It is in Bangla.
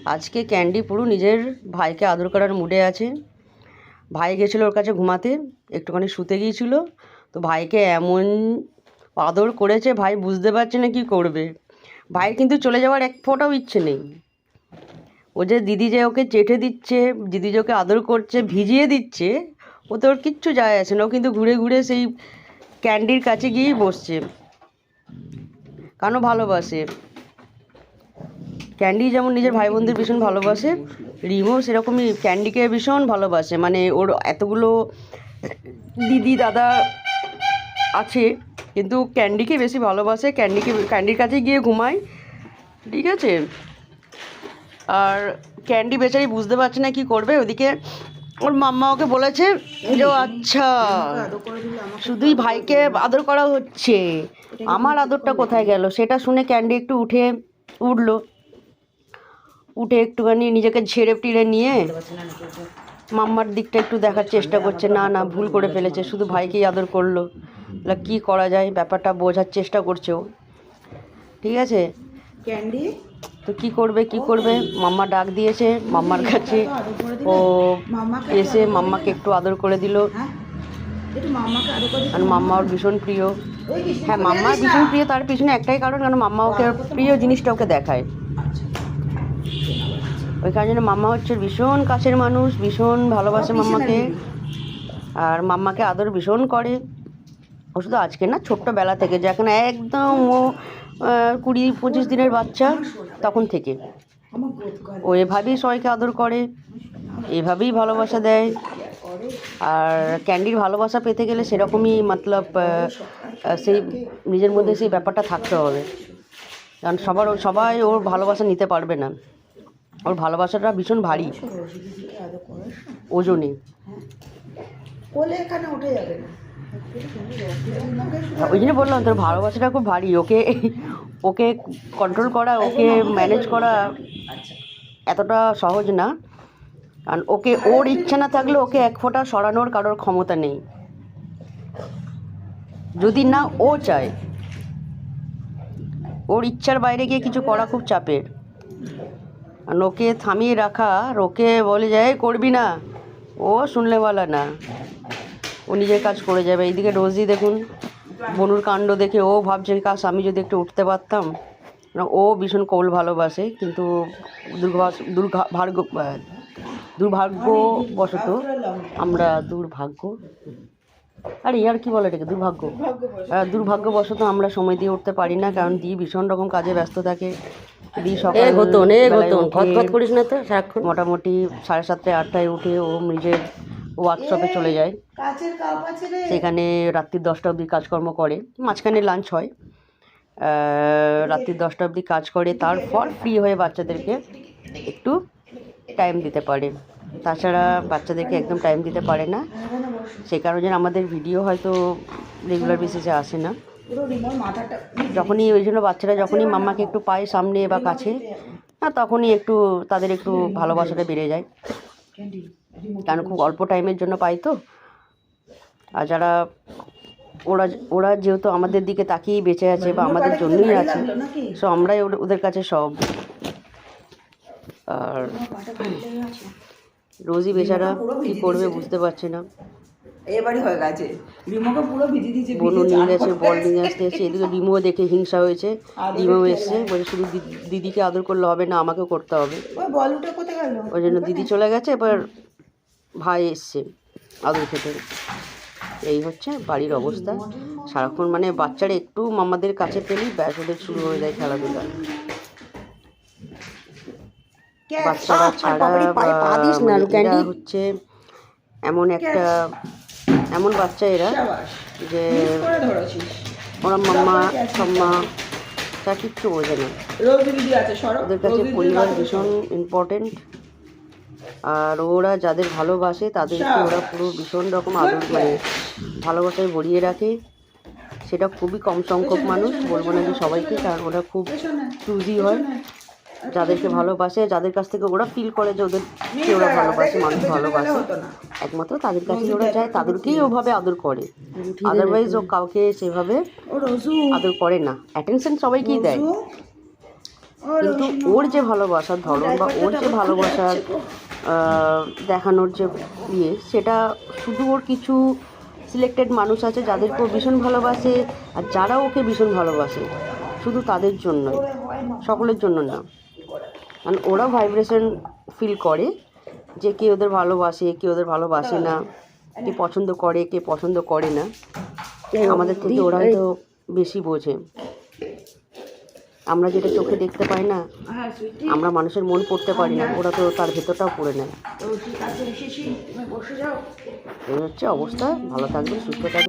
আজকে ক্যান্ডি পুরো নিজের ভাইকে আদর করার মুডে আছে। ভাই গেছিলো ওর কাছে ঘুমাতে, একটুখানি শুতে গিয়েছিল, তো ভাইকে এমন আদর করেছে, ভাই বুঝতে পারছে না কী করবে। ভাইয়ের কিন্তু চলে যাওয়ার এক ফোঁটাও ইচ্ছে নেই। ও যে দিদি যে ওকে চেটে দিচ্ছে, দিদি যে ওকে আদর করছে, ভিজিয়ে দিচ্ছে, ওতে ওর কিচ্ছু যায় আসে না। ও কিন্তু ঘুরে ঘুরে সেই ক্যান্ডির কাছে গিয়েই বসছে, কারণ ভালোবাসে। ক্যান্ডি যেমন নিজের ভাই বোনদের ভীষণ ভালোবাসে, রিমও সেরকমই ক্যান্ডিকে ভীষণ ভালোবাসে। মানে ওর এতগুলো দিদি দাদা আছে, কিন্তু ক্যান্ডিকে বেশি ভালোবাসে। ক্যান্ডির কাছে গিয়ে ঘুমায়, ঠিক আছে। আর ক্যান্ডি বেচারি বুঝতে পারছে না কী করবে। ওদিকে ওর মাম্মা ওকে বলেছে যে আচ্ছা শুধুই ভাইকে আদর করা হচ্ছে, আমার আদরটা কোথায় গেল। সেটা শুনে ক্যান্ডি একটু উঠলো, উঠে একটুখানি নিজেকে ঝেড়ে টিড়ে নিয়ে মাম্মার দিকটা একটু দেখার চেষ্টা করছে। না না, ভুল করে ফেলেছে, শুধু ভাইকেই আদর করলো। কি করা যায়, ব্যাপারটা বোঝার চেষ্টা করছে ও, ঠিক আছে। ক্যান্ডি তো কি করবে, মাম্মা ডাক দিয়েছে মাম্মার কাছে। ও এসে মাম্মাকে একটু আদর করে দিল। আর মাম্মা ওর ভীষণ প্রিয়। হ্যাঁ, মাম্মার ভীষণ প্রিয়, তার পিছনে একটাই কারণ, কারণ মাম্মা ওকে প্রিয় জিনিসটা ওকে দেখায়। ওই কারণে মাম্মা হচ্ছে ভীষণ কাছের মানুষ, ভীষণ ভালোবাসে মাম্মাকে, আর মাম্মাকে আদর ভীষণ করে। ও শুধু আজকে না, ছোট্টবেলা থেকে, যখন একদম ও 20-25 দিনের বাচ্চা, তখন থেকে ও এভাবেই সবাইকে আদর করে, এভাবেই ভালোবাসা দেয়। আর ক্যান্ডির ভালোবাসা পেতে গেলে সেরকমই মতলব সেই নিজের মধ্যে সেই ব্যাপারটা থাকতে হবে, কারণ সবাই ওর ভালোবাসা নিতে পারবে না। ওর ভালোবাসাটা ভীষণ ভারী ওজনে। ওই জন্য বললাম তোর ভালোবাসাটা খুব ভারী। ওকে কন্ট্রোল করা, ওকে ম্যানেজ করা এতটা সহজ না, কারণ ওর ইচ্ছা না থাকলে ওকে এক ফোঁটা সরানোর কারোর ক্ষমতা নেই, যদি না ও চায়। ওর ইচ্ছার বাইরে গিয়ে কিছু করা খুব চাপের। আর ওকে থামিয়ে রাখা, ওকে বলে যায় করবি না, ও শুনলে বলা না, ও নিজের কাজ করে যাবে। এইদিকে রোজই দেখুন, বনুর কাণ্ড দেখে ও ভাবছে কাশ আমি যদি একটু উঠতে পারতাম। ও ভীষণ কোল ভালোবাসে, কিন্তু দুর্ভাগ্যবশত আমরা দুর্ভাগ্যবশত আমরা সময় দিয়ে উঠতে পারি না, কারণ দি ভীষণ রকম কাজে ব্যস্ত থাকে। দি সকালে করিস না তো, সারাক্ষণ মোটামুটি 7:30 8টায় উঠে ও নিজের ওয়ার্কশপে চলে যায়, সেখানে রাত্রি 10টা অবধি কাজকর্ম করে, মাঝখানে লাঞ্চ হয়। রাত্রি 10টা অবধি কাজ করে, তারপর ফ্রি হয়ে বাচ্চাদেরকে একটু টাইম দিতে পারে। তাছাড়া বাচ্চাদেরকে একদম টাইম দিতে পারে না, সেই কারণে আমাদের ভিডিও হয়তো রেগুলার বেসিসে আসে না। যখনই ওই জন্য বাচ্চারা যখনই মাম্মাকে একটু পায় সামনে বা কাছে, তখনই একটু তাদের একটু ভালোবাসাটা বেড়ে যায়, কারণ খুব অল্প টাইমের জন্য পাই তো। আর যারা ওরা যেহেতু আমাদের দিকে তাকিয়েই বেঁচে আছে বা আমাদের জন্যই আছে, সো আমরাই ওদের কাছে সব। আর রোজই বেচারা কী করবে বুঝতে পারছে না। বনু নিয়ে গেছে, বল নিয়ে আসতে এসে, এদিকে রিমুও দেখে হিংসা হয়েছে, রিমুও এসছে, বলে শুধু দিদিকে আদর করলে হবে না, আমাকেও করতে হবে। ওই জন্য দিদি চলে গেছে, এবার ভাই এসছে আদর খেতে। এই হচ্ছে বাড়ির অবস্থা সারাক্ষণ। মানে বাচ্চারা একটু মামাদের কাছে পেলেই ব্যাস ওদের শুরু হয়ে যায় খেলাধুলা। বাচ্চারা ছাড়া হচ্ছে এমন বাচ্চা এরা, যে ওরা মাম্মা ঠাম্মা তা কিচ্ছু বোঝে না। ওদের কাছে পরিবার ভীষণ ইম্পর্টেন্ট। আর ওরা যাদের ভালোবাসে তাদেরকে ওরা পুরো ভীষণ রকম আদর, মানে ভালোবাসায় ভরিয়ে রাখে। সেটা খুবই কম সংখ্যক মানুষ, বলবো না যে সবাইকে, কারণ ওরা খুব চুজি হয়। যাদেরকে ভালোবাসে, যাদের কাছ থেকে ওরা ফিল করে যে ওদেরকে ওরা ভালোবাসে, মানুষ ভালোবাসে, একমাত্র তাদের কাছে ওরা যায়, তাদেরকেই ওভাবে আদর করে। আদারওয়াইজ ও কাউকে সেভাবে আদর করে না। অ্যাটেনশন সবাইকেই দেয়, কিন্তু ওর যে ভালোবাসার ধরন বা ওর যে ভালোবাসার দেখানোর যে সেটা শুধু ওর কিছু সিলেক্টেড মানুষ আছে যাদেরকে ও ভীষণ ভালোবাসে, আর যারা ওকে ভীষণ ভালোবাসে শুধু তাদের জন্যই, সকলের জন্য না। কারণ ওরা ভাইব্রেশন ফিল করে যে কে ওদের ভালোবাসে, কে ওদের ভালোবাসে না, কে পছন্দ করে, কে পছন্দ করে না। আমাদের থেকে ওরা হয়তো বেশি বোঝে। আমরা যেটা চোখে দেখতে পাই না, আমরা মানুষের মন পড়তে পারি না, ওরা তো তার ভেতরটাও পড়ে নেয়। এই হচ্ছে অবস্থা। ভালো থাকবেন, সুস্থ থাকবেন।